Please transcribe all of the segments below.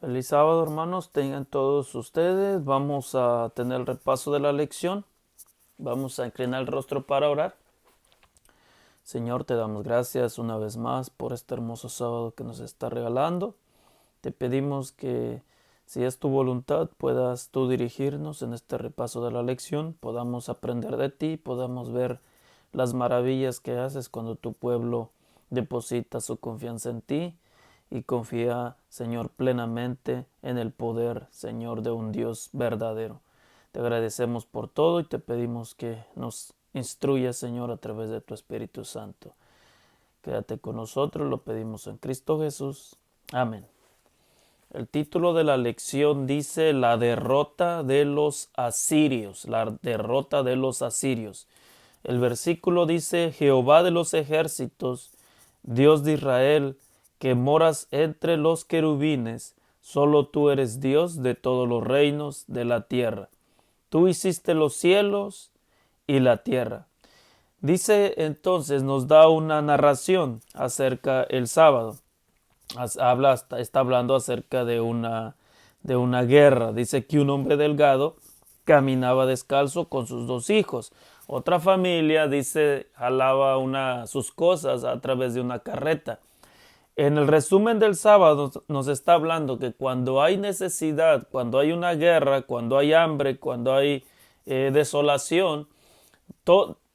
Feliz sábado, hermanos. Tengan todos ustedes. Vamos a tener el repaso de la lección. Vamos a inclinar el rostro para orar. Señor, te damos gracias una vez más por este hermoso sábado que nos está regalando. Te pedimos que, si es tu voluntad, puedas tú dirigirnos en este repaso de la lección. Podamos aprender de ti, podamos ver las maravillas que haces cuando tu pueblo deposita su confianza en ti y confía, Señor, plenamente en el poder, Señor, de un Dios verdadero. Te agradecemos por todo y te pedimos que nos instruyas, Señor, a través de tu Espíritu Santo. Quédate con nosotros, lo pedimos en Cristo Jesús. Amén. El título de la lección dice la derrota de los asirios, la derrota de los asirios. El versículo dice: Jehová de los ejércitos, Dios de Israel, que moras entre los querubines, solo tú eres Dios de todos los reinos de la tierra. Tú hiciste los cielos y la tierra. Dice entonces, nos da una narración acerca el sábado. Está hablando acerca de una guerra. Dice que un hombre delgado caminaba descalzo con sus dos hijos. Otra familia, dice, jalaba sus cosas a través de una carreta. En el resumen del sábado nos está hablando que cuando hay necesidad, cuando hay una guerra, cuando hay hambre, cuando hay desolación,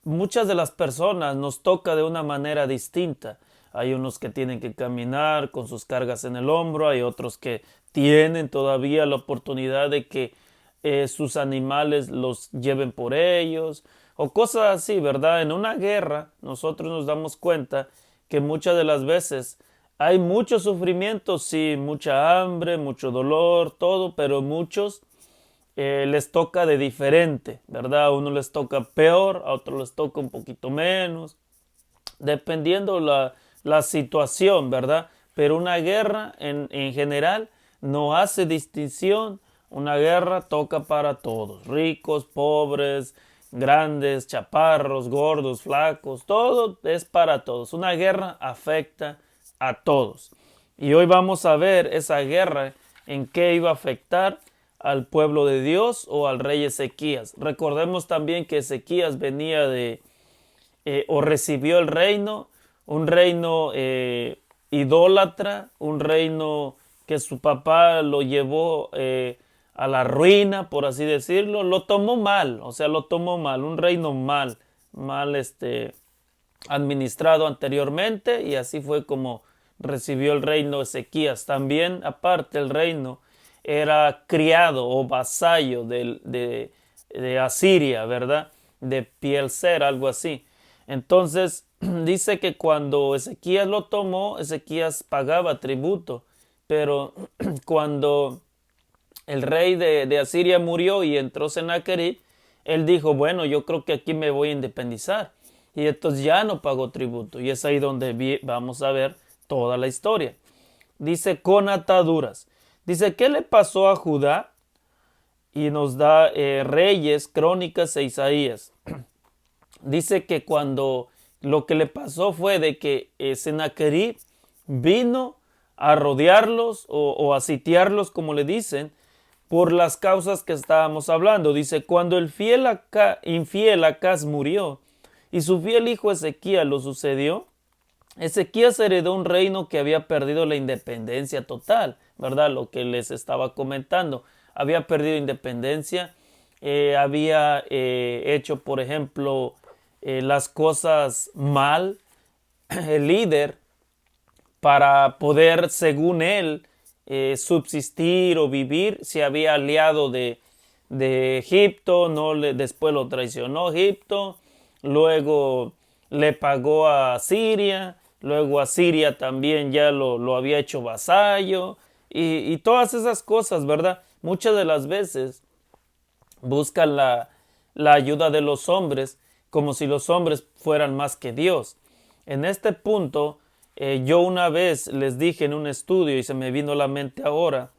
muchas de las personas nos toca de una manera distinta. Hay unos que tienen que caminar con sus cargas en el hombro, hay otros que tienen todavía la oportunidad de que sus animales los lleven por ellos, o cosas así, ¿verdad? En una guerra nosotros nos damos cuenta que muchas de las veces hay mucho sufrimiento, sí, mucha hambre, mucho dolor, todo, pero muchos les toca de diferente, ¿verdad? A uno les toca peor, a otros les toca un poquito menos, dependiendo la situación, ¿verdad? Pero una guerra en general no hace distinción. Una guerra toca para todos, ricos, pobres, grandes, chaparros, gordos, flacos, todo es para todos. Una guerra afecta a todos. Y hoy vamos a ver esa guerra en qué iba a afectar al pueblo de Dios o al rey Ezequías. Recordemos también que Ezequías venía o recibió el reino, un reino idólatra, un reino que su papá lo llevó a la ruina, por así decirlo. Lo tomó mal, o sea, lo tomó mal, un reino mal administrado anteriormente, y así fue como recibió el reino Ezequías. También, aparte, el reino era criado o vasallo de Asiria, ¿verdad? De Pielser, algo así. Entonces, dice que cuando Ezequías lo tomó, Ezequías pagaba tributo, pero cuando el rey de Asiria murió y entró Sennacherib, él dijo, bueno, yo creo que aquí me voy a independizar. Y entonces ya no pagó tributo. Y es ahí donde vamos a ver toda la historia. Dice, con ataduras. Dice, ¿qué le pasó a Judá? Y nos da Reyes, Crónicas e Isaías. Dice que cuando lo que le pasó fue de que Sennacherib vino a rodearlos o a sitiarlos, como le dicen, por las causas que estábamos hablando. Dice, cuando el infiel Acaz murió y su fiel hijo Ezequías lo sucedió, Ezequías heredó un reino que había perdido la independencia total, ¿verdad? Lo que les estaba comentando. Había perdido independencia, había hecho, por ejemplo, las cosas mal. El líder, para poder, según él, subsistir o vivir, se había aliado de Egipto, después lo traicionó Egipto, luego le pagó a Siria, luego a Siria también ya lo había hecho vasallo, y todas esas cosas, ¿verdad? Muchas de las veces buscan la ayuda de los hombres como si los hombres fueran más que Dios. En este punto, yo una vez les dije en un estudio y se me vino a la mente ahora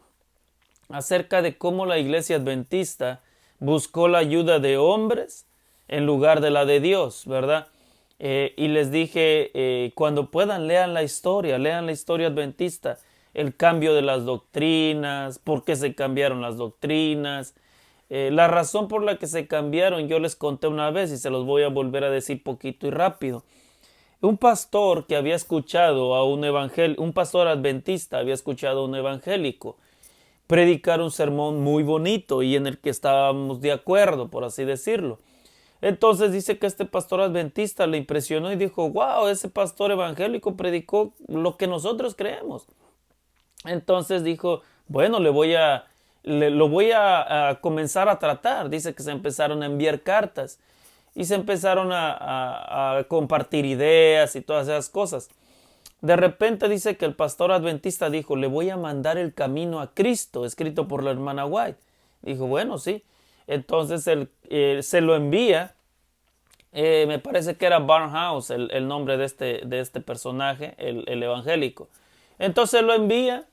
acerca de cómo la iglesia adventista buscó la ayuda de hombres en lugar de la de Dios, ¿verdad? Y les dije, cuando puedan, lean la historia adventista. el cambio de las doctrinas, por qué se cambiaron las doctrinas. La razón por la que se cambiaron yo les conté una vez y se los voy a volver a decir poquito y rápido. Un pastor que había escuchado a un pastor adventista había escuchado a un evangélico predicar un sermón muy bonito y en el que estábamos de acuerdo, por así decirlo. Entonces dice que este pastor adventista le impresionó y dijo, wow, ese pastor evangélico predicó lo que nosotros creemos. Entonces dijo, bueno, lo voy a comenzar a tratar. Dice que se empezaron a enviar cartas y se empezaron a compartir ideas y todas esas cosas. De repente dice que el pastor adventista dijo, le voy a mandar El Camino a Cristo, escrito por la hermana White. Dijo, bueno, sí. Entonces él se lo envía. Me parece que era Barnhouse el nombre de este personaje, el evangélico. Entonces lo envía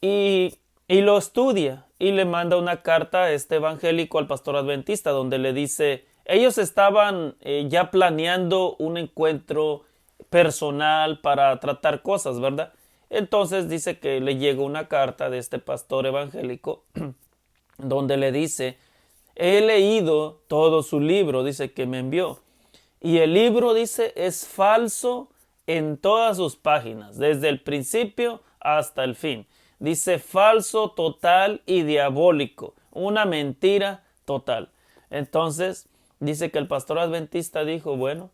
y lo estudia y le manda una carta a este evangélico al pastor adventista donde le dice, ellos estaban ya planeando un encuentro personal para tratar cosas, ¿verdad? Entonces dice que le llegó una carta de este pastor evangélico donde le dice, he leído todo su libro, dice que me envió, y el libro, dice, es falso en todas sus páginas, desde el principio hasta el fin. Dice falso, total y diabólico, una mentira total. Entonces dice que el pastor adventista dijo, bueno,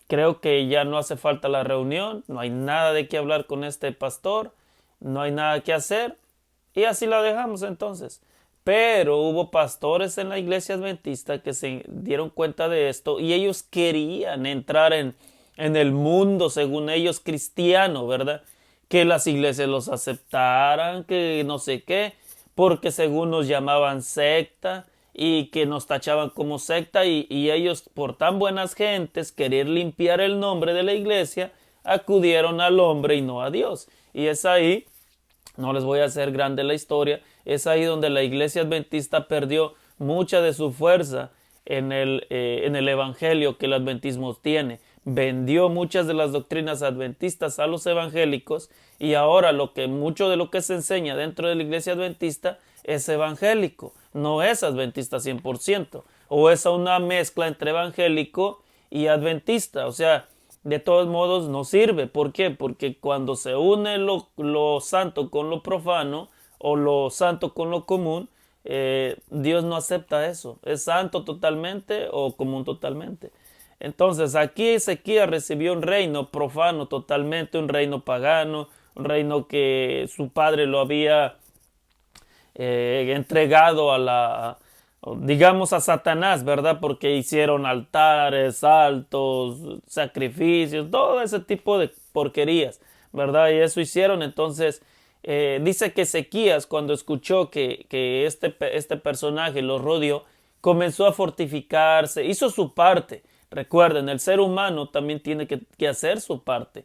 creo que ya no hace falta la reunión, no hay nada de qué hablar con este pastor, no hay nada que hacer, y así la dejamos entonces. Pero hubo pastores en la iglesia adventista que se dieron cuenta de esto y ellos querían entrar en el mundo, según ellos, cristiano, ¿verdad? Que las iglesias los aceptaran, que no sé qué, porque según nos llamaban secta y que nos tachaban como secta y ellos por tan buenas gentes querer limpiar el nombre de la iglesia acudieron al hombre y no a Dios. Y es ahí, no les voy a hacer grande la historia, es ahí donde la iglesia adventista perdió mucha de su fuerza en el evangelio que el adventismo tiene. Vendió muchas de las doctrinas adventistas a los evangélicos y ahora mucho de lo que se enseña dentro de la iglesia adventista es evangélico, no es adventista 100%, o es una mezcla entre evangélico y adventista, o sea, de todos modos no sirve. ¿Por qué? Porque cuando se une lo santo con lo profano o lo santo con lo común, Dios no acepta eso, es santo totalmente o común totalmente. Entonces aquí Ezequías recibió un reino profano totalmente, un reino pagano, un reino que su padre lo había entregado digamos a Satanás, ¿verdad? Porque hicieron altares, altos, sacrificios, todo ese tipo de porquerías, ¿verdad? Y eso hicieron. Entonces dice que Ezequías, cuando escuchó que este personaje lo rodeó, comenzó a fortificarse, hizo su parte. Recuerden, el ser humano también tiene que hacer su parte.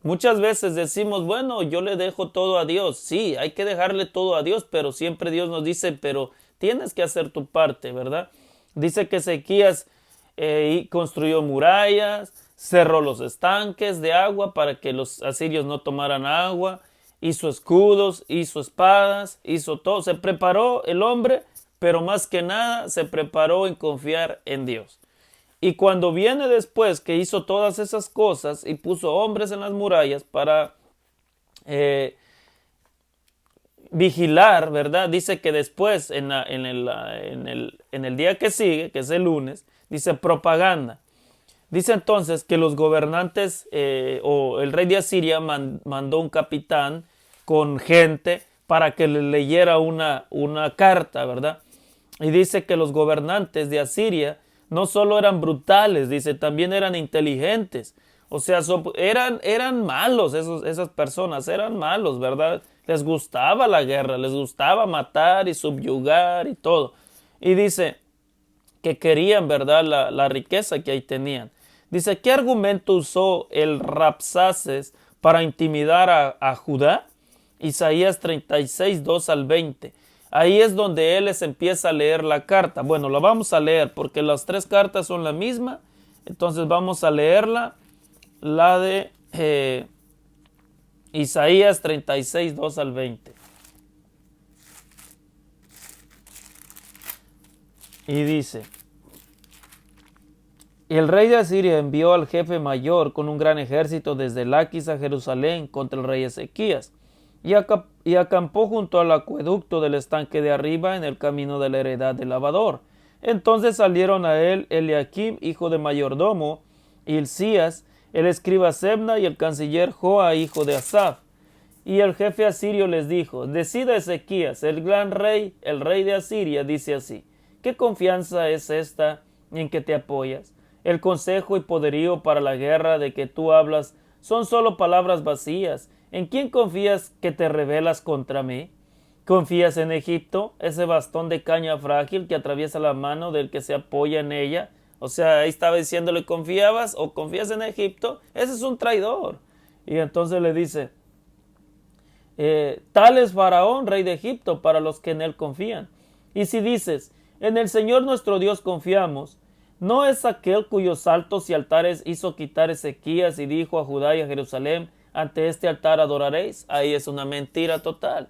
Muchas veces decimos, bueno, yo le dejo todo a Dios. Sí, hay que dejarle todo a Dios, pero siempre Dios nos dice, pero tienes que hacer tu parte, ¿verdad? Dice que Ezequías construyó murallas, cerró los estanques de agua para que los asirios no tomaran agua, hizo escudos, hizo espadas, hizo todo. Se preparó el hombre, pero más que nada se preparó en confiar en Dios. Y cuando viene después que hizo todas esas cosas y puso hombres en las murallas para vigilar, ¿verdad? Dice que después, en el día que sigue, que es el lunes, dice propaganda. Dice entonces que los gobernantes o el rey de Asiria mandó un capitán con gente para que le leyera una carta, ¿verdad? Y dice que los gobernantes de Asiria no solo eran brutales, dice, también eran inteligentes. O sea, eran malos esas personas, eran malos, ¿verdad? Les gustaba la guerra, les gustaba matar y subyugar y todo. Y dice que querían, ¿verdad?, la riqueza que ahí tenían. Dice, ¿qué argumento usó el Rabsaces para intimidar a Judá? Isaías 36, 2 al 20. Ahí es donde él les empieza a leer la carta. Bueno, la vamos a leer porque las tres cartas son la misma. Entonces vamos a leerla. La de Isaías 36, 2 al 20. Y dice: el rey de Asiria envió al jefe mayor con un gran ejército desde Laquis a Jerusalén contra el rey Ezequías, y acampó junto al acueducto del estanque de arriba en el camino de la heredad del lavador. Entonces salieron a él Eliakim, hijo de mayordomo, Hilcías, el escriba Sebna y el canciller Joa, hijo de Asaph. Y el jefe asirio les dijo: decida Ezequías, el gran rey, el rey de Asiria, dice así: ¿qué confianza es esta en que te apoyas? El consejo y poderío para la guerra de que tú hablas son solo palabras vacías. ¿En quién confías que te rebelas contra mí? ¿Confías en Egipto, ese bastón de caña frágil que atraviesa la mano del que se apoya en ella? O sea, ahí estaba diciéndole: ¿confiabas o confías en Egipto? Ese es un traidor. Y entonces le dice: tal es Faraón, rey de Egipto, para los que en él confían. Y si dices: en el Señor nuestro Dios confiamos, ¿no es aquel cuyos altos y altares hizo quitar Ezequías y dijo a Judá y a Jerusalén: ante este altar adoraréis? Ahí es una mentira total.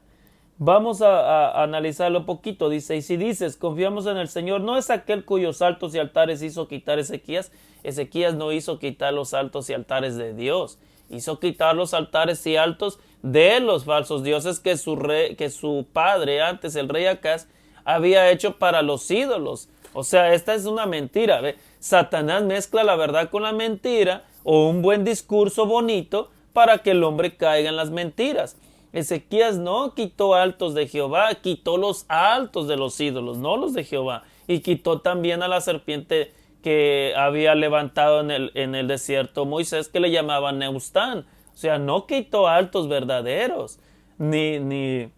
Vamos a analizarlo un poquito. Dice: y si dices: confiamos en el Señor, ¿no es aquel cuyos altos y altares hizo quitar Ezequías? Ezequías no hizo quitar los altos y altares de Dios, hizo quitar los altares y altos de los falsos dioses que su padre, antes el rey Acaz, había hecho para los ídolos. O sea, esta es una mentira. ¿Ve? Satanás mezcla la verdad con la mentira, o un buen discurso bonito, para que el hombre caiga en las mentiras. Ezequías no quitó altos de Jehová, quitó los altos de los ídolos, no los de Jehová. Y quitó también a la serpiente que había levantado en el desierto Moisés, que le llamaban Neustán. O sea, no quitó altos verdaderos, ni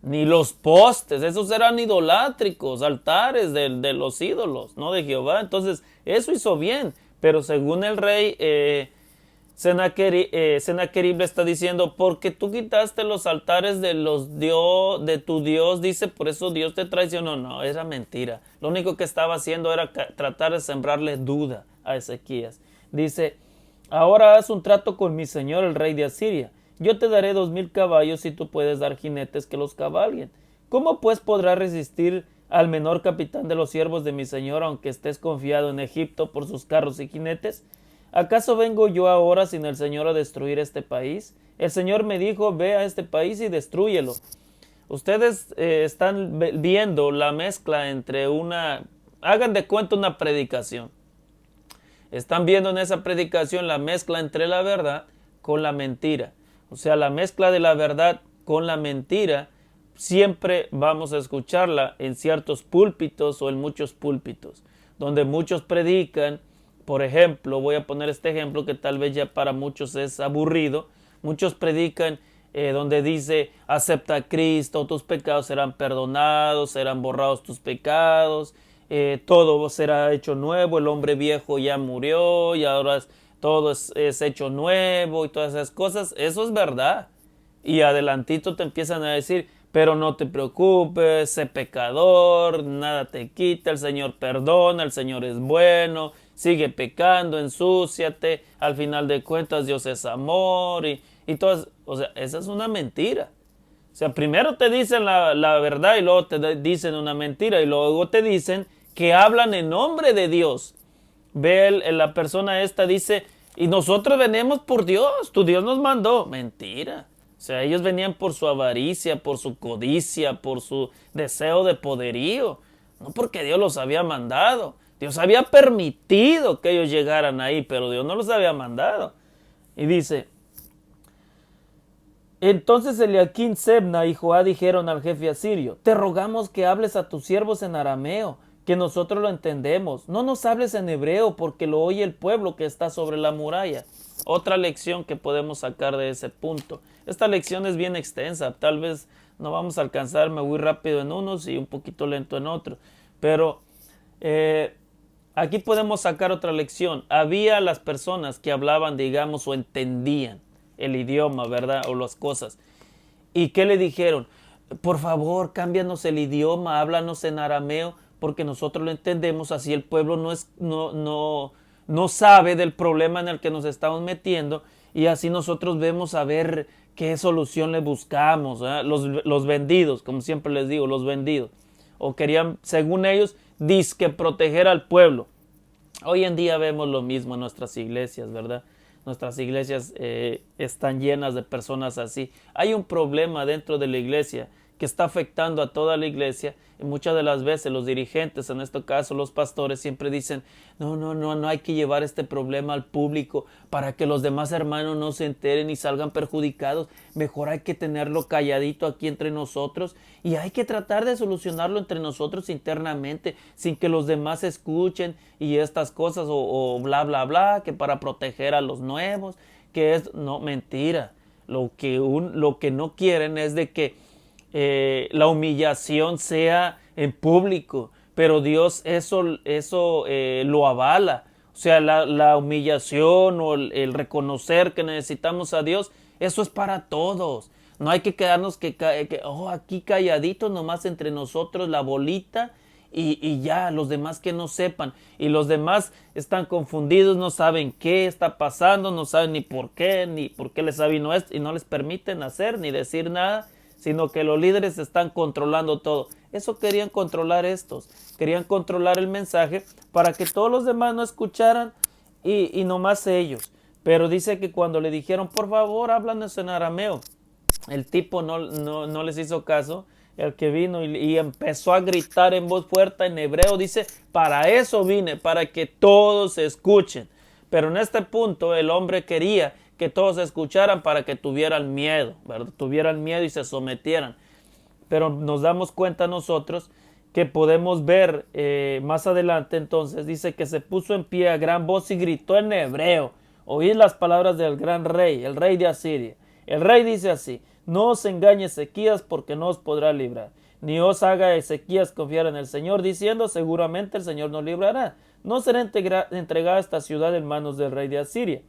los postes, esos eran idolátricos, altares de los ídolos, no de Jehová. Entonces, eso hizo bien, pero según el rey Sennacherib le está diciendo: porque tú quitaste los altares de tu Dios, dice, por eso Dios te traicionó. No, era mentira. Lo único que estaba haciendo era tratar de sembrarle duda a Ezequías. Dice: ahora haz un trato con mi señor el rey de Asiria. Yo te daré 2000 caballos si tú puedes dar jinetes que los cabalguen. ¿Cómo pues podrás resistir al menor capitán de los siervos de mi señor, aunque estés confiado en Egipto por sus carros y jinetes? ¿Acaso vengo yo ahora sin el Señor a destruir este país? El Señor me dijo: ve a este país y destrúyelo. Ustedes están viendo la mezcla entre hagan de cuenta una predicación. Están viendo en esa predicación la mezcla entre la verdad con la mentira. O sea, la mezcla de la verdad con la mentira siempre vamos a escucharla en ciertos púlpitos o en muchos púlpitos, donde muchos predican. Por ejemplo, voy a poner este ejemplo que tal vez ya para muchos es aburrido. Muchos predican donde dice: acepta a Cristo, tus pecados serán perdonados, serán borrados tus pecados, todo será hecho nuevo, el hombre viejo ya murió y ahora todo es hecho nuevo y todas esas cosas. Eso es verdad. Y adelantito te empiezan a decir: pero no te preocupes, sé pecador, nada te quita, el Señor perdona, el Señor es bueno, sigue pecando, ensúciate, al final de cuentas Dios es amor y todas. O sea, esa es una mentira. O sea, primero te dicen la verdad y luego te dicen una mentira y luego te dicen que hablan en nombre de Dios. Ve, la persona esta dice: y nosotros venimos por Dios, tu Dios nos mandó. Mentira. O sea, ellos venían por su avaricia, por su codicia, por su deseo de poderío, no porque Dios los había mandado. Dios había permitido que ellos llegaran ahí, pero Dios no los había mandado. Y dice: entonces Eliakim, Sebna y Joá dijeron al jefe asirio: te rogamos que hables a tus siervos en arameo, que nosotros lo entendemos. No nos hables en hebreo, porque lo oye el pueblo que está sobre la muralla. Otra lección que podemos sacar de ese punto. Esta lección es bien extensa, tal vez no vamos a alcanzar, me voy rápido en unos y un poquito lento en otros. Pero aquí podemos sacar otra lección. Había las personas que hablaban, digamos, o entendían el idioma, ¿verdad? O las cosas. ¿Y qué le dijeron? Por favor, cámbianos el idioma, háblanos en arameo, porque nosotros lo entendemos, así el pueblo no sabe del problema en el que nos estamos metiendo y así nosotros vemos a ver qué solución le buscamos, ¿eh? Los vendidos, como siempre les digo, los vendidos, o querían, según ellos, dizque proteger al pueblo. Hoy en día vemos lo mismo en nuestras iglesias, ¿verdad? Nuestras iglesias están llenas de personas así. Hay un problema dentro de la iglesia que está afectando a toda la iglesia, y muchas de las veces los dirigentes, en este caso los pastores, siempre dicen, no hay que llevar este problema al público para que los demás hermanos no se enteren y salgan perjudicados. Mejor hay que tenerlo calladito aquí entre nosotros y hay que tratar de solucionarlo entre nosotros internamente sin que los demás escuchen y estas cosas o bla bla bla, que para proteger a los nuevos, que es, no, mentira. Lo que no quieren es de que la humillación sea en público, pero Dios eso lo avala. O sea, la humillación o el reconocer que necesitamos a Dios, eso es para todos. No hay que quedarnos aquí calladitos nomás entre nosotros la bolita y ya, los demás que no sepan. Y los demás están confundidos, no saben qué está pasando, no saben ni por qué les avino esto y no les permiten hacer ni decir nada, sino que los líderes están controlando todo. Eso querían controlar estos. Querían controlar el mensaje para que todos los demás no escucharan y nomás ellos. Pero dice que cuando le dijeron, por favor, háblanos en arameo, el tipo no les hizo caso. El que vino y empezó a gritar en voz fuerte en hebreo, dice, para eso vine, para que todos escuchen. Pero en este punto el hombre quería que todos escucharan para que tuvieran miedo, ¿verdad? Tuvieran miedo y se sometieran. Pero nos damos cuenta nosotros que podemos ver más adelante, entonces dice que se puso en pie a gran voz y gritó en hebreo. Oíd las palabras del gran rey, el rey de Asiria. El rey dice así, no os engañe Ezequías porque no os podrá librar, ni os haga Ezequías confiar en el Señor, diciendo seguramente el Señor nos librará. No será entregada esta ciudad en manos del rey de Asiria.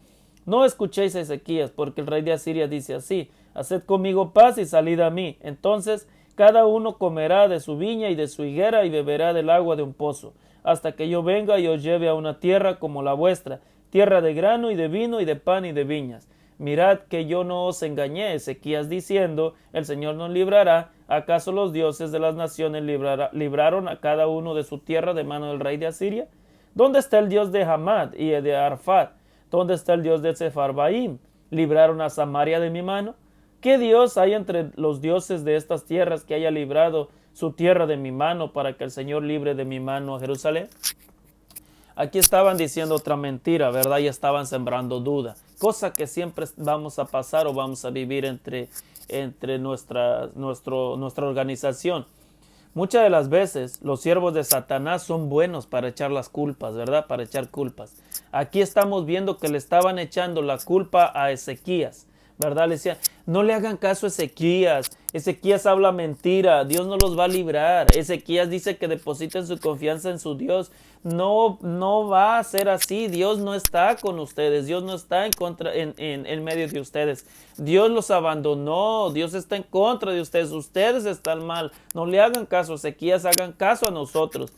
No escuchéis a Ezequías, porque el rey de Asiria dice así, haced conmigo paz y salid a mí. Entonces cada uno comerá de su viña y de su higuera y beberá del agua de un pozo, hasta que yo venga y os lleve a una tierra como la vuestra, tierra de grano y de vino y de pan y de viñas. Mirad que yo no os engañé, Ezequías diciendo, el Señor nos librará. ¿Acaso los dioses de las naciones libraron a cada uno de su tierra de mano del rey de Asiria? ¿Dónde está el Dios de Hamad y de Arfat? ¿Dónde está el Dios de Sepharvaim? ¿Libraron a Samaria de mi mano? ¿Qué Dios hay entre los dioses de estas tierras que haya librado su tierra de mi mano para que el Señor libre de mi mano a Jerusalén? Aquí estaban diciendo otra mentira, ¿verdad? Y estaban sembrando duda, cosa que siempre vamos a pasar o vamos a vivir entre nuestra organización. Muchas de las veces los siervos de Satanás son buenos para echar las culpas, ¿verdad? Para echar culpas. Aquí estamos viendo que le estaban echando la culpa a Ezequías, ¿verdad? Le decían, no le hagan caso a Ezequías. Ezequías habla mentira, Dios no los va a librar. Ezequías dice que depositen su confianza en su Dios. No va a ser así. Dios no está con ustedes. Dios no está en medio de ustedes. Dios los abandonó. Dios está en contra de ustedes. Ustedes están mal. No le hagan caso a Ezequías, hagan caso a nosotros.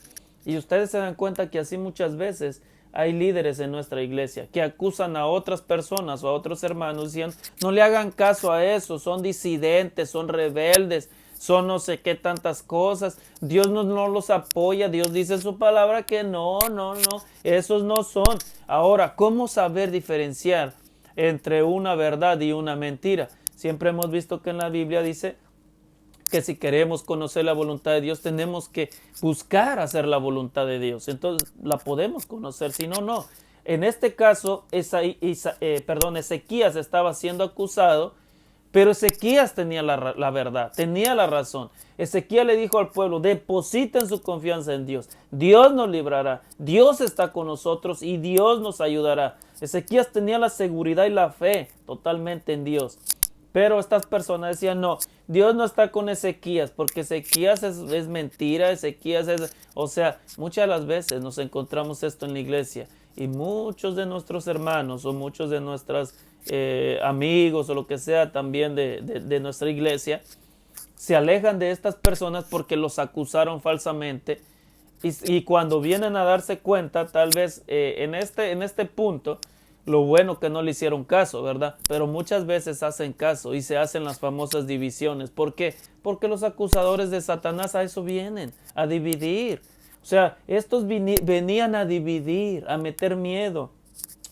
Y ustedes se dan cuenta que así muchas veces hay líderes en nuestra iglesia que acusan a otras personas o a otros hermanos diciendo, no le hagan caso a eso, son disidentes, son rebeldes, son no sé qué tantas cosas. Dios no los apoya, Dios dice en su palabra que no, esos no son. Ahora, ¿cómo saber diferenciar entre una verdad y una mentira? Siempre hemos visto que en la Biblia dice que si queremos conocer la voluntad de Dios tenemos que buscar hacer la voluntad de Dios. Entonces la podemos conocer, si no, no. En este caso, Ezequías estaba siendo acusado, pero Ezequías tenía la verdad, tenía la razón. Ezequías le dijo al pueblo, depositen su confianza en Dios. Dios nos librará, Dios está con nosotros y Dios nos ayudará. Ezequías tenía la seguridad y la fe totalmente en Dios. Pero estas personas decían, no, Dios no está con Ezequías, porque Ezequías es mentira, Ezequías es... O sea, muchas de las veces nos encontramos esto en la iglesia y muchos de nuestros hermanos o muchos de nuestros amigos o lo que sea también de nuestra iglesia se alejan de estas personas porque los acusaron falsamente y cuando vienen a darse cuenta, tal vez en este punto, Lo bueno que no le hicieron caso, ¿verdad? Pero muchas veces hacen caso y se hacen las famosas divisiones. ¿Por qué? Porque los acusadores de Satanás a eso vienen, a dividir. O sea, estos venían a dividir, a meter miedo.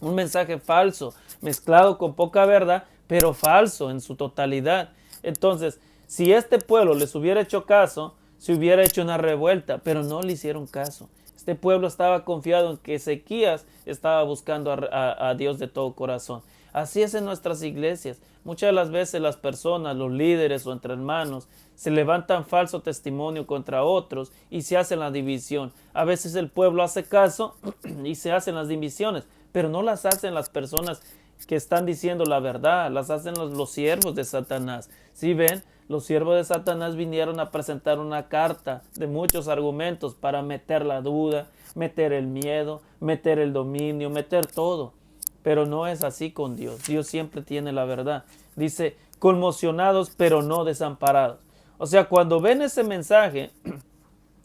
Un mensaje falso, mezclado con poca verdad, pero falso en su totalidad. Entonces, si este pueblo les hubiera hecho caso, se hubiera hecho una revuelta, pero no le hicieron caso. Este pueblo estaba confiado en que Ezequías estaba buscando a Dios de todo corazón. Así es en nuestras iglesias. Muchas de las veces las personas, los líderes o entre hermanos, se levantan falso testimonio contra otros y se hacen la división. A veces el pueblo hace caso y se hacen las divisiones, pero no las hacen las personas que están diciendo la verdad, las hacen los siervos de Satanás. ¿Sí ven? Los siervos de Satanás vinieron a presentar una carta de muchos argumentos para meter la duda, meter el miedo, meter el dominio, meter todo. Pero no es así con Dios. Dios siempre tiene la verdad. Dice, conmocionados pero no desamparados. O sea, cuando ven ese mensaje,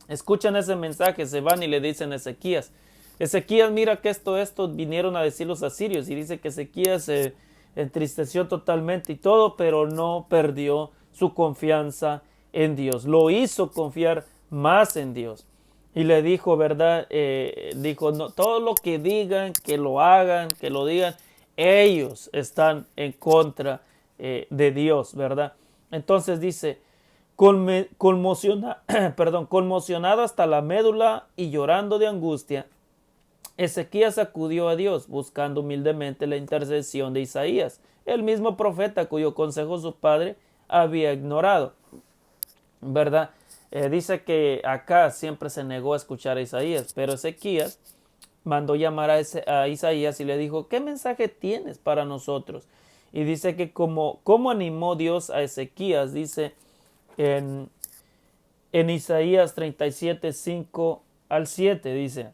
escuchan ese mensaje, se van y le dicen a Ezequías, Ezequías, mira que esto vinieron a decir los asirios. Y dice que Ezequías se entristeció totalmente y todo, pero no perdió su confianza en Dios. Lo hizo confiar más en Dios. Y le dijo, ¿verdad? Dijo, no, todo lo que digan, que lo hagan, que lo digan, ellos están en contra de Dios, ¿verdad? Entonces dice, conmocionado hasta la médula y llorando de angustia, Ezequías acudió a Dios buscando humildemente la intercesión de Isaías, el mismo profeta cuyo consejo su padre había ignorado, ¿verdad? Dice que acá siempre se negó a escuchar a Isaías, pero Ezequías mandó llamar a Isaías y le dijo, ¿qué mensaje tienes para nosotros? Y dice que cómo animó Dios a Ezequías, dice en Isaías 37, 5 al 7, dice,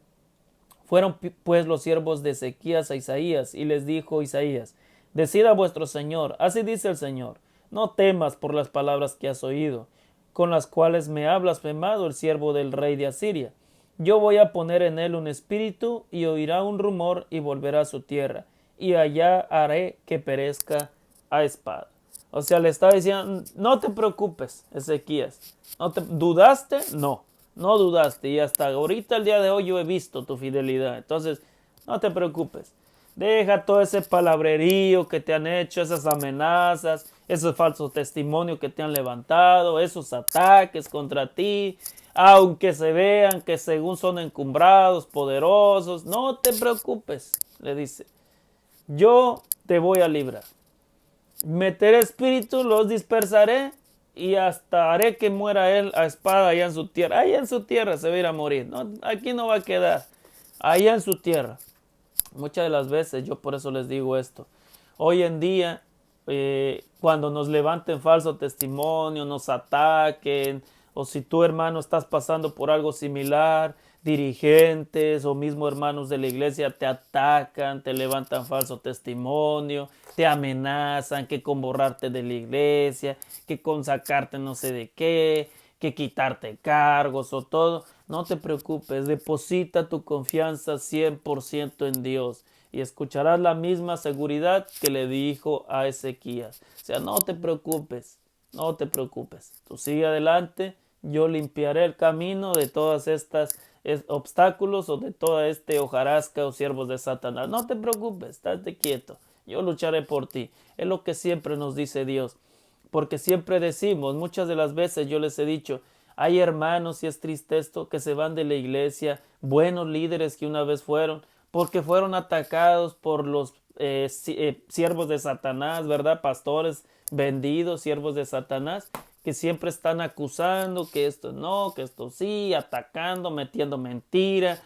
fueron pues los siervos de Ezequías a Isaías, y les dijo Isaías, decid a vuestro Señor, así dice el Señor, no temas por las palabras que has oído, con las cuales me ha blasfemado el siervo del rey de Asiria. Yo voy a poner en él un espíritu, y oirá un rumor, y volverá a su tierra, y allá haré que perezca a espada. O sea, le estaba diciendo, no te preocupes, Ezequías. ¿Dudaste? No dudaste. Y hasta ahorita, el día de hoy, yo he visto tu fidelidad. Entonces, no te preocupes. Deja todo ese palabrerío que te han hecho, esas amenazas, esos falsos testimonios que te han levantado, esos ataques contra ti, aunque se vean que según son encumbrados, poderosos. No te preocupes, le dice. Yo te voy a librar. Meteré espíritu, los dispersaré y hasta haré que muera él a espada allá en su tierra. Allá en su tierra se va a ir a morir. No, aquí no va a quedar. Allá en su tierra. Muchas de las veces, yo por eso les digo esto. Hoy en día, cuando nos levanten falso testimonio, nos ataquen, o si tú, hermano, estás pasando por algo similar, dirigentes o mismo hermanos de la iglesia te atacan, te levantan falso testimonio, te amenazan que con borrarte de la iglesia, que con sacarte no sé de qué, que quitarte cargos o todo. No te preocupes, deposita tu confianza 100% en Dios y escucharás la misma seguridad que le dijo a Ezequías. O sea, no te preocupes, no te preocupes. Tú sigue adelante, yo limpiaré el camino de todas estas obstáculos o de toda este hojarasca o siervos de Satanás. No te preocupes, estate quieto, yo lucharé por ti. Es lo que siempre nos dice Dios, porque siempre decimos, muchas de las veces yo les he dicho, hay hermanos, y es triste esto, que se van de la iglesia, buenos líderes que una vez fueron, porque fueron atacados por los siervos de Satanás, ¿verdad? Pastores vendidos, siervos de Satanás, que siempre están acusando que esto no, que esto sí, atacando, metiendo mentira,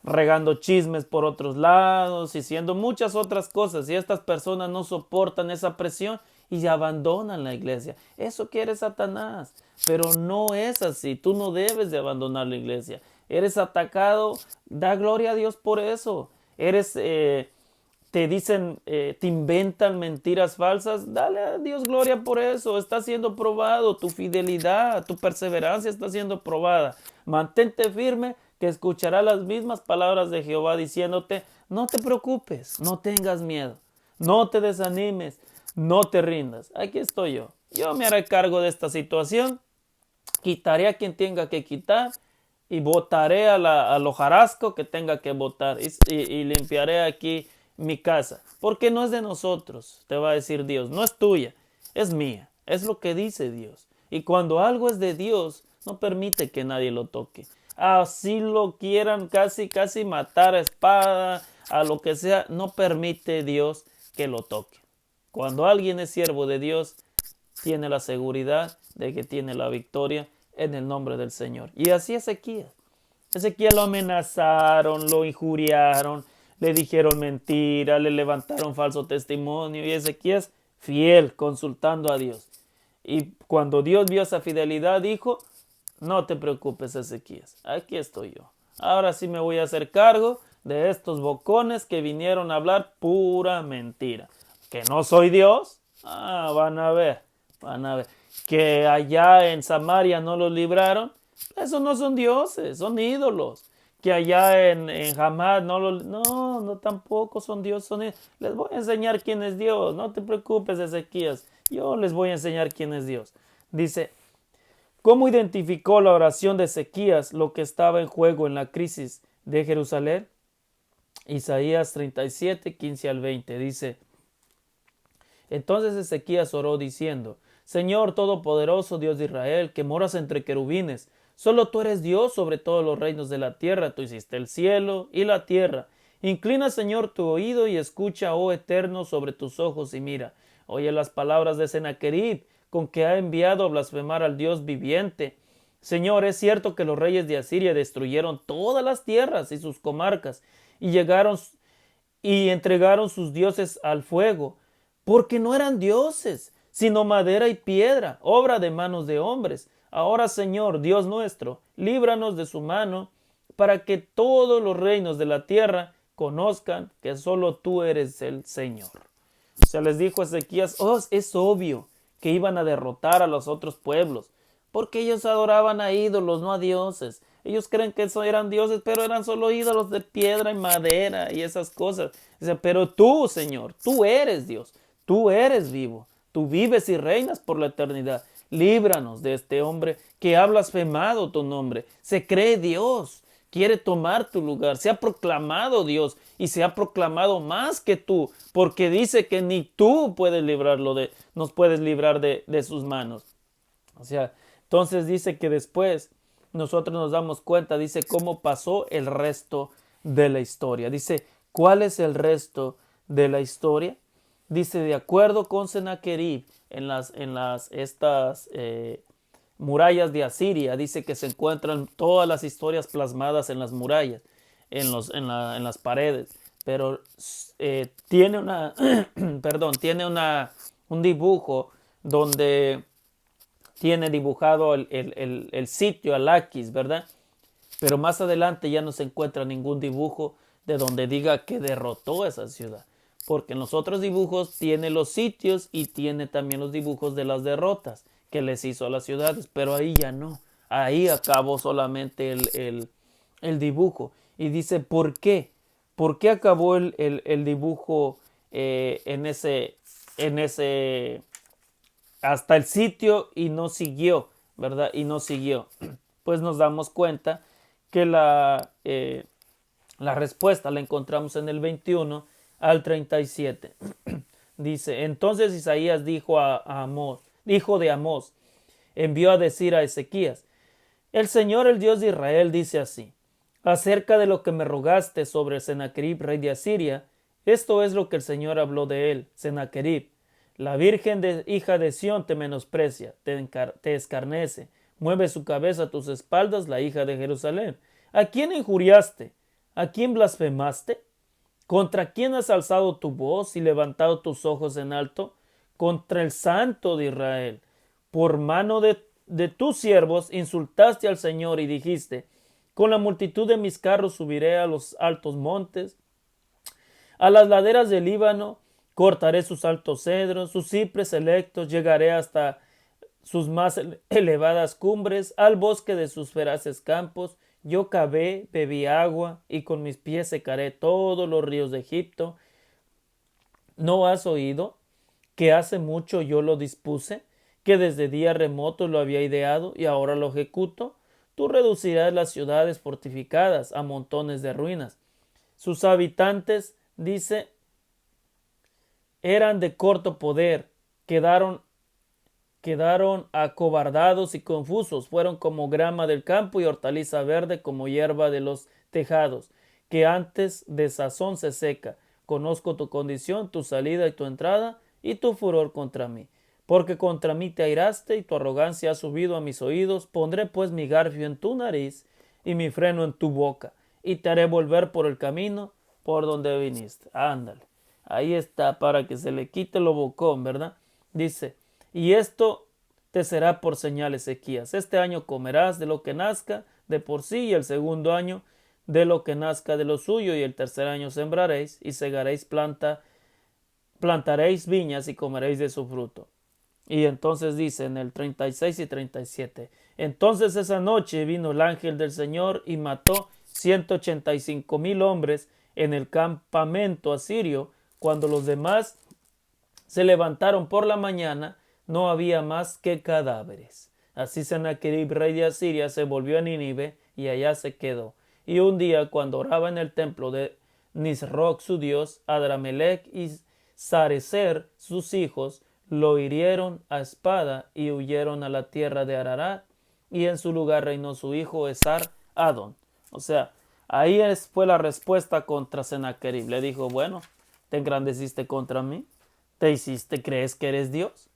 regando chismes por otros lados, diciendo muchas otras cosas, y estas personas no soportan esa presión y abandonan la iglesia. Eso quiere Satanás, pero no es así. Tú no debes de abandonar la iglesia. Eres atacado, da gloria a Dios por eso. Te dicen, te inventan mentiras falsas, dale a Dios gloria por eso. Está siendo probado, tu fidelidad, tu perseverancia está siendo probada. Mantente firme, que escuchará las mismas palabras de Jehová diciéndote, no te preocupes, no tengas miedo, no te desanimes, no te rindas. Aquí estoy yo. Yo me haré cargo de esta situación, quitaré a quien tenga que quitar y botaré a lo jarasco que tenga que botar y limpiaré aquí mi casa. Porque no es de nosotros, te va a decir Dios, no es tuya, es mía. Es lo que dice Dios. Y cuando algo es de Dios, no permite que nadie lo toque. Así lo quieran casi matar a espada, a lo que sea, no permite Dios que lo toque. Cuando alguien es siervo de Dios, tiene la seguridad de que tiene la victoria en el nombre del Señor. Y así Ezequías. Ezequías lo amenazaron, lo injuriaron, le dijeron mentira, le levantaron falso testimonio y Ezequías fiel, consultando a Dios. Y cuando Dios vio esa fidelidad, dijo, no te preocupes, Ezequías, aquí estoy yo. Ahora sí me voy a hacer cargo de estos bocones que vinieron a hablar pura mentira. ¿Que no soy Dios? Van a ver. Que allá en Samaria no los libraron. Esos no son dioses, son ídolos. Que allá en Hamad no, tampoco son dioses, son ídolos. Les voy a enseñar quién es Dios. No te preocupes, Ezequías. Yo les voy a enseñar quién es Dios. Dice, ¿cómo identificó la oración de Ezequías lo que estaba en juego en la crisis de Jerusalén? Isaías 37, 15 al 20 dice, entonces Ezequías oró diciendo, Señor Todopoderoso, Dios de Israel, que moras entre querubines, solo tú eres Dios sobre todos los reinos de la tierra, tú hiciste el cielo y la tierra. Inclina, Señor, tu oído y escucha, oh Eterno, sobre tus ojos y mira. Oye las palabras de Sennacherib, con que ha enviado a blasfemar al Dios viviente. Señor, es cierto que los reyes de Asiria destruyeron todas las tierras y sus comarcas, y llegaron y entregaron sus dioses al fuego, porque no eran dioses, sino madera y piedra, obra de manos de hombres. Ahora, Señor, Dios nuestro, líbranos de su mano, para que todos los reinos de la tierra conozcan que solo tú eres el Señor. O sea, les dijo Ezequías, es obvio que iban a derrotar a los otros pueblos, porque ellos adoraban a ídolos, no a dioses. Ellos creen que eso eran dioses, pero eran solo ídolos de piedra y madera y esas cosas. Dice, pero tú, Señor, tú eres Dios, tú eres vivo, tú vives y reinas por la eternidad. Líbranos de este hombre que ha blasfemado tu nombre. Se cree Dios, quiere tomar tu lugar. Se ha proclamado Dios y se ha proclamado más que tú, porque dice que ni tú puedes nos puedes librar de sus manos. O sea, entonces dice que después nosotros nos damos cuenta, dice cómo pasó el resto de la historia. Dice, ¿cuál es el resto de la historia? Dice, de acuerdo con Sennacherib, estas murallas de Asiria, dice que se encuentran todas las historias plasmadas en las murallas, en las paredes, pero tiene un dibujo donde tiene dibujado el sitio, el Laquis, ¿verdad? Pero más adelante ya no se encuentra ningún dibujo de donde diga que derrotó esa ciudad. Porque en los otros dibujos tiene los sitios y tiene también los dibujos de las derrotas que les hizo a las ciudades. Pero ahí ya no. Ahí acabó solamente el dibujo. Y dice, ¿por qué? ¿Por qué acabó el dibujo en ese hasta el sitio y no siguió, ¿verdad? Y no siguió. Pues nos damos cuenta que la respuesta la encontramos en el 21 al 37. Dice, entonces Isaías dijo a Amós, hijo de Amós, envió a decir a Ezequías, el Señor, el Dios de Israel, dice así, acerca de lo que me rogaste sobre Sennacherib, rey de Asiria, esto es lo que el Señor habló de él, Sennacherib. La Virgen hija de Sión te menosprecia, te escarnece, mueve su cabeza a tus espaldas la hija de Jerusalén. ¿A quién injuriaste? ¿A quién blasfemaste? ¿Contra quién has alzado tu voz y levantado tus ojos en alto? Contra el Santo de Israel. Por mano de tus siervos insultaste al Señor y dijiste, con la multitud de mis carros subiré a los altos montes, a las laderas del Líbano, cortaré sus altos cedros, sus cipres electos, llegaré hasta sus más elevadas cumbres, al bosque de sus feraces campos, Yo cavé, bebí agua, y con mis pies secaré todos los ríos de Egipto. ¿No has oído que hace mucho yo lo dispuse, que desde días remotos lo había ideado y ahora lo ejecuto? Tú reducirás las ciudades fortificadas a montones de ruinas. Sus habitantes, dice, eran de corto poder, quedaron acobardados y confusos, fueron como grama del campo y hortaliza verde como hierba de los tejados, que antes de sazón se seca. Conozco tu condición, tu salida y tu entrada, y tu furor contra mí. Porque contra mí te airaste y tu arrogancia ha subido a mis oídos. Pondré pues mi garfio en tu nariz y mi freno en tu boca, y te haré volver por el camino por donde viniste. Ándale. Ahí está, para que se le quite lo bocón, ¿verdad? Dice, y esto te será por señal, Ezequías. Este año comerás de lo que nazca de por sí, y el segundo año de lo que nazca de lo suyo, y el tercer año sembraréis y segaréis plantaréis viñas y comeréis de su fruto. Y entonces dice en el 36 y 37, entonces esa noche vino el ángel del Señor y mató 185,000 hombres en el campamento asirio. Cuando los demás se levantaron por la mañana, no había más que cadáveres. Así Sennacherib, rey de Asiria, se volvió a Nínive y allá se quedó. Y un día, cuando oraba en el templo de Nisroch su dios, Adramelech y Sarecer sus hijos lo hirieron a espada y huyeron a la tierra de Ararat, y en su lugar reinó su hijo Esar Adón. O sea, ahí fue la respuesta contra Sennacherib. Le dijo, bueno, te engrandeciste contra mí, te hiciste, ¿crees que eres Dios?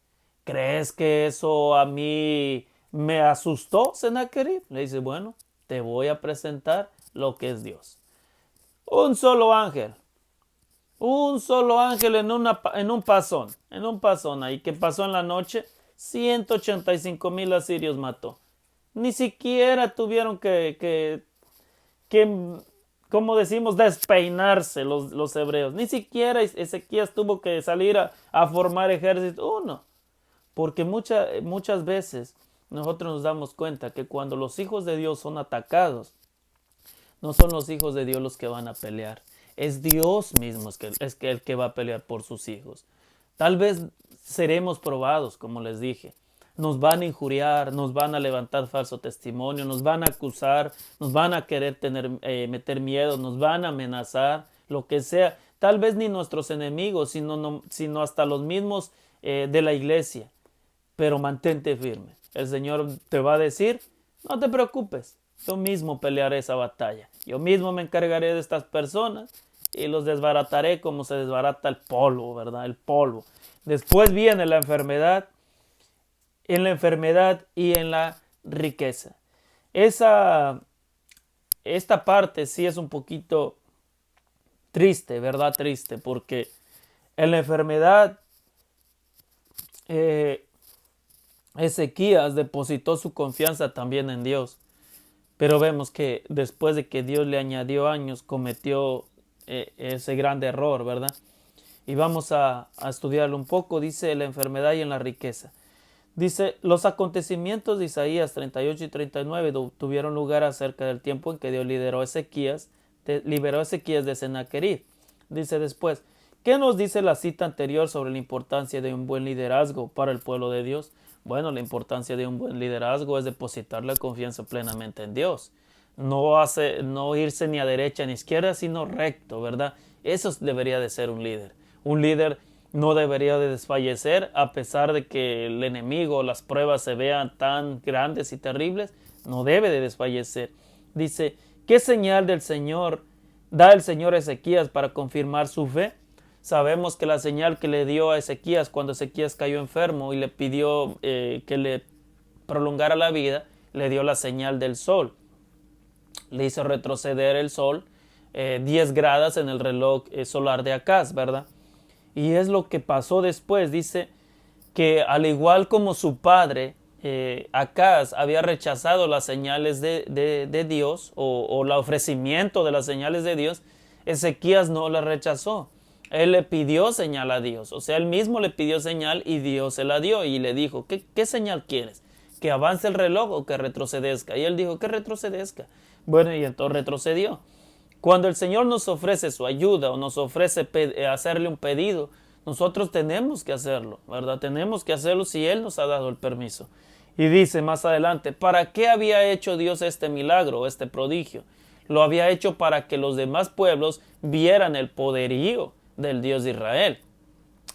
¿Crees que eso a mí me asustó, Sennacherib? Le dice, bueno, te voy a presentar lo que es Dios. Un solo ángel en un pasón ahí que pasó en la noche, 185,000 asirios mató. Ni siquiera tuvieron que como decimos, despeinarse los hebreos. Ni siquiera Ezequías tuvo que salir a formar ejército. Uno. Porque muchas veces nosotros nos damos cuenta que cuando los hijos de Dios son atacados, no son los hijos de Dios los que van a pelear. Es Dios mismo el que va a pelear por sus hijos. Tal vez seremos probados, como les dije. Nos van a injuriar, nos van a levantar falso testimonio, nos van a acusar, nos van a querer meter miedo, nos van a amenazar, lo que sea. Tal vez ni nuestros enemigos, sino hasta los mismos de la iglesia. Pero mantente firme. El Señor te va a decir, no te preocupes, yo mismo pelearé esa batalla. Yo mismo me encargaré de estas personas y los desbarataré como se desbarata el polvo, ¿verdad? El polvo. Después viene la enfermedad, en la enfermedad y en la riqueza. Esta parte sí es un poquito triste, ¿verdad? Triste, porque en la enfermedad Ezequías depositó su confianza también en Dios. Pero vemos que después de que Dios le añadió años, cometió ese gran error, ¿verdad? Y vamos a estudiarlo un poco. Dice la enfermedad y en la riqueza. Dice, los acontecimientos de Isaías 38 y 39 tuvieron lugar acerca del tiempo en que Dios liberó a Ezequías de Sennacherib. Dice después, ¿qué nos dice la cita anterior sobre la importancia de un buen liderazgo para el pueblo de Dios? Bueno, la importancia de un buen liderazgo es depositar la confianza plenamente en Dios. No irse ni a derecha ni a izquierda, sino recto, ¿verdad? Eso debería de ser un líder. Un líder no debería de desfallecer a pesar de que el enemigo, las pruebas se vean tan grandes y terribles. No debe de desfallecer. Dice, ¿qué señal del Señor da el Señor a Ezequías para confirmar su fe? Sabemos que la señal que le dio a Ezequías cuando Ezequías cayó enfermo y le pidió que le prolongara la vida, le dio la señal del sol. Le hizo retroceder el sol 10 grados en el reloj solar de Acaz, ¿verdad? Y es lo que pasó después. Dice que al igual como su padre, Acaz había rechazado las señales de Dios o el ofrecimiento de las señales de Dios, Ezequías no la rechazó. Él le pidió señal a Dios, o sea, él mismo le pidió señal y Dios se la dio y le dijo, ¿qué señal quieres? ¿Que avance el reloj o que retrocedezca? Y él dijo, que retrocedezca, Bueno, y entonces retrocedió. Cuando el Señor nos ofrece su ayuda o nos ofrece hacerle un pedido, nosotros tenemos que hacerlo, ¿verdad? Tenemos que hacerlo si Él nos ha dado el permiso. Y dice más adelante, ¿para qué había hecho Dios este milagro, este prodigio? Lo había hecho para que los demás pueblos vieran el poderío del Dios de Israel.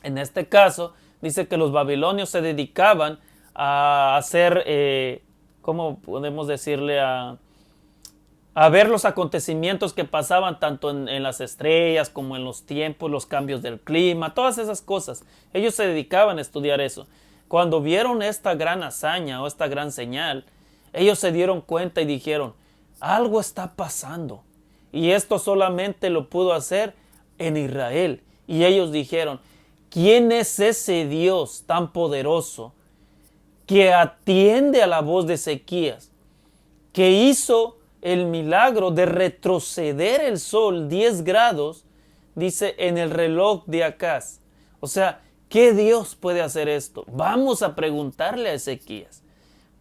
En este caso, dice que los babilonios se dedicaban a hacer, ¿cómo podemos decirle? A ver los acontecimientos que pasaban tanto en las estrellas como en los tiempos, los cambios del clima, todas esas cosas. Ellos se dedicaban a estudiar eso. Cuando vieron esta gran hazaña o esta gran señal, ellos se dieron cuenta y dijeron, algo está pasando. Y esto solamente lo pudo hacer en Israel. Y ellos dijeron, ¿quién es ese Dios tan poderoso que atiende a la voz de Ezequías, que hizo el milagro de retroceder el sol 10 grados, dice, en el reloj de Acaz? O sea, ¿qué Dios puede hacer esto? Vamos a preguntarle a Ezequías,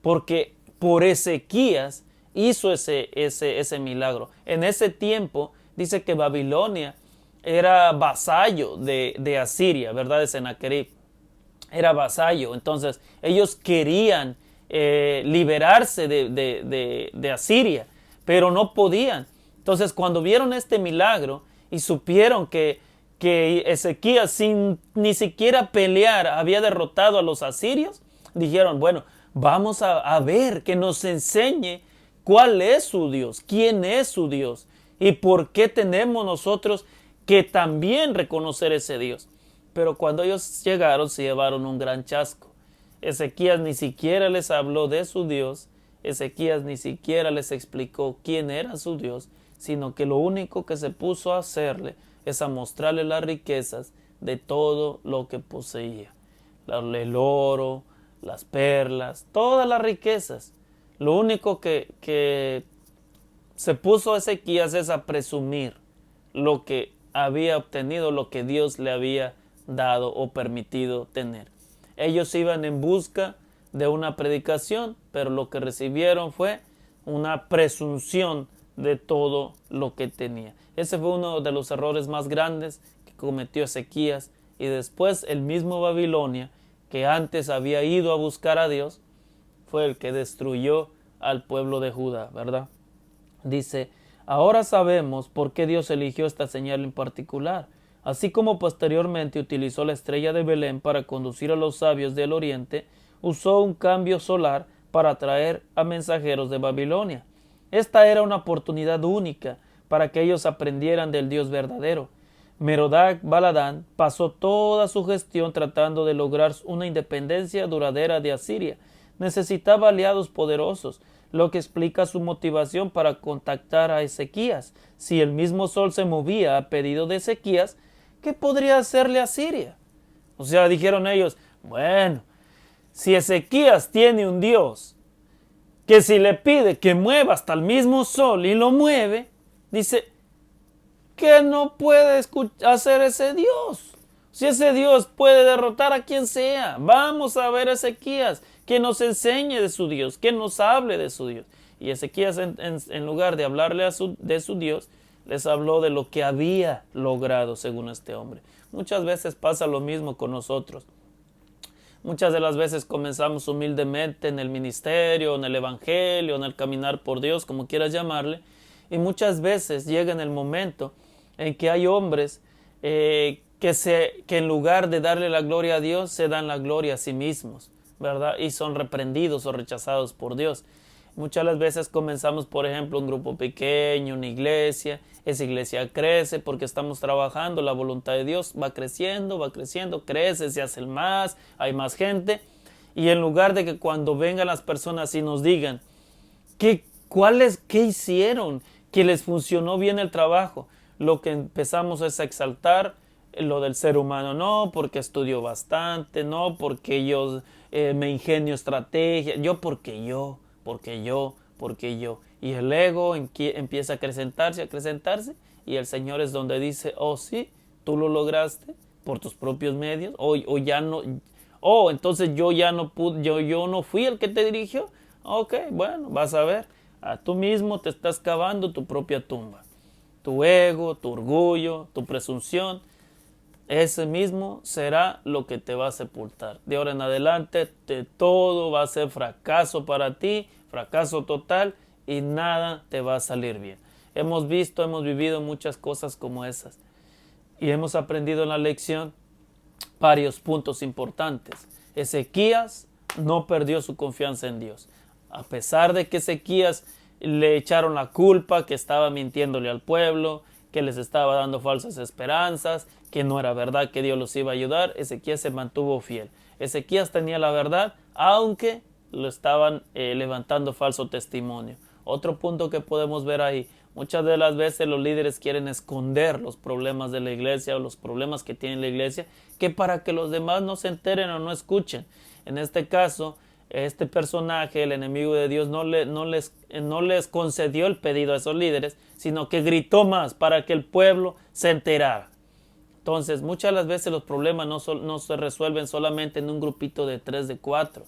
porque por Ezequías hizo ese milagro. En ese tiempo dice que Babilonia era vasallo de Asiria, ¿verdad? De Sennacherib. Era vasallo. Entonces ellos querían liberarse de Asiria, pero no podían. Entonces cuando vieron este milagro y supieron que Ezequías sin ni siquiera pelear había derrotado a los asirios, dijeron, bueno, vamos a ver, que nos enseñe cuál es su Dios, quién es su Dios y por qué tenemos nosotros que también reconocer ese Dios. Pero cuando ellos llegaron se llevaron un gran chasco. Ezequías ni siquiera les habló de su Dios, Ezequías ni siquiera les explicó quién era su Dios, sino que lo único que se puso a hacerle es a mostrarle las riquezas de todo lo que poseía. El oro, las perlas, todas las riquezas. Lo único que se puso Ezequías es a presumir lo que había obtenido, lo que Dios le había dado o permitido tener. Ellos iban en busca de una predicación, pero lo que recibieron fue una presunción de todo lo que tenía. Ese fue uno de los errores más grandes que cometió Ezequías, y después el mismo Babilonia, que antes había ido a buscar a Dios, fue el que destruyó al pueblo de Judá, ¿verdad? Dice, ahora sabemos por qué Dios eligió esta señal en particular, así como posteriormente utilizó la estrella de Belén para conducir a los sabios del oriente, usó un cambio solar para atraer a mensajeros de Babilonia. Esta era una oportunidad única para que ellos aprendieran del Dios verdadero. Merodach Baladán pasó toda su gestión tratando de lograr una independencia duradera de Asiria. Necesitaba aliados poderosos, lo que explica su motivación para contactar a Ezequías. Si el mismo sol se movía a pedido de Ezequías, ¿qué podría hacerle a Siria? O sea, dijeron ellos, bueno, si Ezequías tiene un Dios que si le pide que mueva hasta el mismo sol y lo mueve, dice, ¿qué no puede hacer ese Dios? Si ese Dios puede derrotar a quien sea, vamos a ver a Ezequías, que nos enseñe de su Dios, que nos hable de su Dios. Y Ezequías, en lugar de hablarle de su Dios, les habló de lo que había logrado según este hombre. Muchas veces pasa lo mismo con nosotros. Muchas de las veces comenzamos humildemente en el ministerio, en el evangelio, en el caminar por Dios, como quieras llamarle, y muchas veces llega en el momento en que hay hombres que en lugar de darle la gloria a Dios, se dan la gloria a sí mismos, ¿verdad? Y son reprendidos o rechazados por Dios. Muchas de las veces comenzamos, por ejemplo, un grupo pequeño, una iglesia. Esa iglesia crece porque estamos trabajando, la voluntad de Dios va creciendo, crece, se hace más, hay más gente. Y en lugar de que cuando vengan las personas y nos digan qué hicieron, que les funcionó bien el trabajo, lo que empezamos es a exaltar lo del ser humano. No, porque estudio bastante, no, porque yo me ingenio estrategia, porque yo. Y el ego empieza a acrecentarse, y el Señor es donde dice, oh sí, tú lo lograste por tus propios medios, o ya no, entonces yo ya no pude, yo no fui el que te dirigió. Ok, bueno, vas a ver, Tú mismo te estás cavando tu propia tumba. Tu ego, tu orgullo, tu presunción, ese mismo será lo que te va a sepultar. De ahora en adelante todo va a ser fracaso para ti, fracaso total, y nada te va a salir bien. Hemos vivido muchas cosas como esas y hemos aprendido en la lección varios puntos importantes. Ezequías no perdió su confianza en Dios. A pesar de que Ezequías le echaron la culpa, que estaba mintiéndole al pueblo, que les estaba dando falsas esperanzas, que no era verdad que Dios los iba a ayudar, Ezequías se mantuvo fiel. Ezequías tenía la verdad, aunque lo estaban levantando falso testimonio. Otro punto que podemos ver ahí, muchas de las veces los líderes quieren esconder los problemas de la iglesia o los problemas que tiene la iglesia, que para que los demás no se enteren o no escuchen. En este caso, este personaje, el enemigo de Dios, no les concedió el pedido a esos líderes, sino que gritó más para que el pueblo se enterara. Entonces, muchas de las veces los problemas no se resuelven solamente en un grupito de 3, de 4.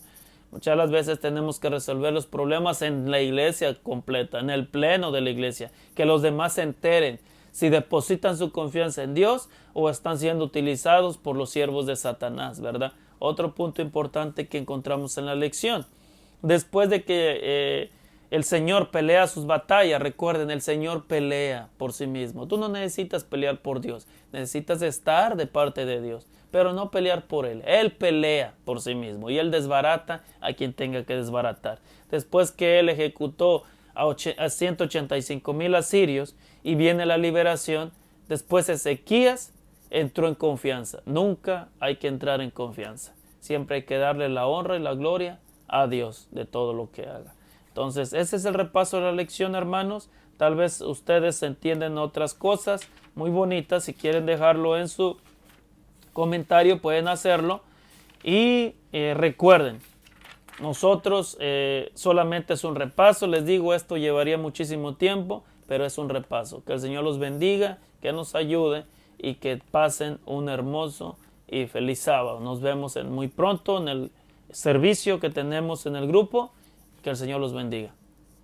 Muchas de las veces tenemos que resolver los problemas en la iglesia completa, en el pleno de la iglesia, que los demás se enteren si depositan su confianza en Dios o están siendo utilizados por los siervos de Satanás, ¿verdad? Otro punto importante que encontramos en la lección. Después de que el Señor pelea sus batallas, recuerden, el Señor pelea por sí mismo. Tú no necesitas pelear por Dios, necesitas estar de parte de Dios, pero no pelear por Él. Él pelea por sí mismo y Él desbarata a quien tenga que desbaratar. Después que Él ejecutó a 185,000 asirios y viene la liberación, después Ezequías entró en confianza. Nunca hay que entrar en confianza. Siempre hay que darle la honra y la gloria a Dios de todo lo que haga. Entonces, ese es el repaso de la lección, hermanos. Tal vez ustedes entienden otras cosas muy bonitas. Si quieren dejarlo en su comentario, pueden hacerlo. Y recuerden, nosotros solamente es un repaso. Les digo, esto llevaría muchísimo tiempo, pero es un repaso. Que el Señor los bendiga, que nos ayude y que pasen un hermoso y feliz sábado. Nos vemos muy pronto en el servicio que tenemos en el grupo. Que el Señor los bendiga.